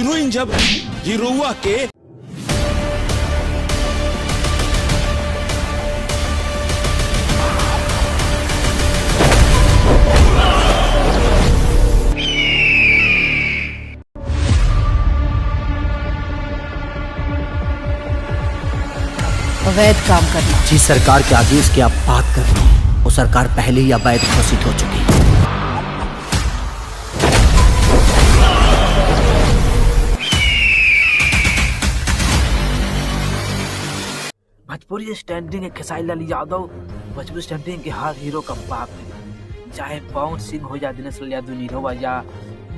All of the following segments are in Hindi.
हीरोइन जब हीरोआ के अवैध काम करना। जिस सरकार के आदेश की आप बात कर रहे हैं वो सरकार पहले ही अवैध घोषित हो चुकी है। भोजपुरी स्टैंडिंग खेसारी लाल यादव भोजपुरी स्टैंडिंग के हर हीरो का बाप है, चाहे पवन सिंह हो या दिनेश लाल यादव नीरवा या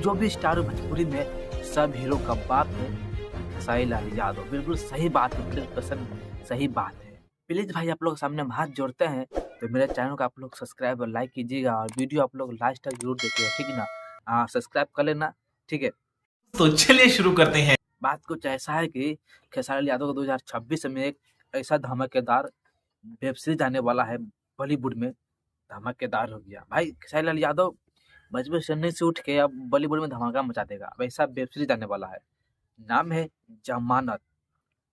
जो भी स्टार भोजपुरी में सब हीरो का बाप है खेसारी लाल यादव। बिल्कुल सही बात है, 100% सही बात है। प्लीज भाई आप लोग सामने हम हाथ जोड़ते हैं तो मेरे चैनल को आप लोग सब्सक्राइब और लाइक कीजिएगा और वीडियो आप लोग लास्ट तक जरूर देखिएगा, ठीक है ना। सब्सक्राइब कर लेना, ठीक है। तो चलिए शुरू करते हैं। बात कुछ ऐसा है कि खेसारी लाल यादव को 2026 में एक ऐसा धमाकेदार वेब सीरीज आने वाला है, बॉलीवुड में धमाकेदार हो गया भाई। खेसारी लाल यादव बचपन चेन्नई से उठ के अब बॉलीवुड में धमाका मचा देगा। अब ऐसा वेब सीरीज आने वाला है, नाम है जमानत।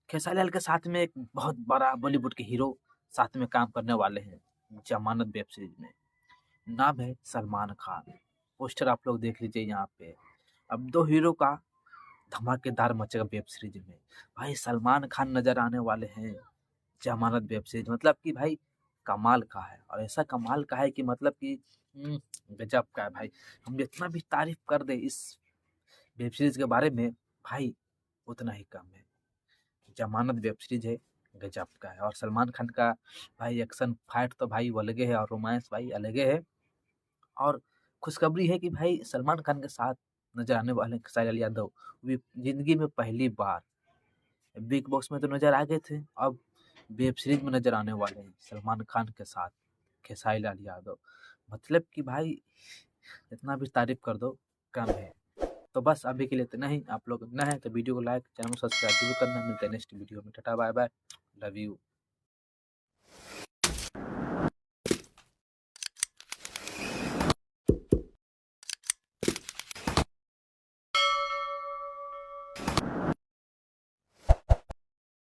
खेसारी लाल के साथ में एक बहुत बड़ा बॉलीवुड के हीरो साथ में काम करने वाले हैं जमानत वेब सीरीज में, नाम है सलमान खान। पोस्टर आप लोग देख लीजिए यहाँ पे। अब दो हीरो का धमाकेदार मचेगा वेब सीरीज में भाई। सलमान खान नजर आने वाले हैं जमानत वेब सीरीज, मतलब कि भाई कमाल का है। और ऐसा कमाल का है कि मतलब कि गजब का है भाई। हम जितना भी तारीफ कर दे इस वेब सीरीज के बारे में भाई उतना ही कम है। जमानत वेब सीरीज है, गजब का है। और सलमान खान का भाई एक्शन फाइट तो भाई अलगे है और रोमांस भाई अलगे है। और खुशखबरी है कि भाई सलमान खान के साथ नजर आने वाले खेसारी लाल यादव भी जिंदगी में पहली बार। बिग बॉस में तो नजर आ गए थे, अब वेब सीरीज में नजर आने वाले हैं सलमान खान के साथ खेसारी लाल यादव। मतलब कि भाई जितना भी तारीफ कर दो कम है। तो बस अभी के लिए इतना ही। आप लोग नए हैं तो वीडियो को लाइक, चैनल को सब्सक्राइब जरूर करना। मिलते हैं नेक्स्ट वीडियो में। Tata bye bye, love you.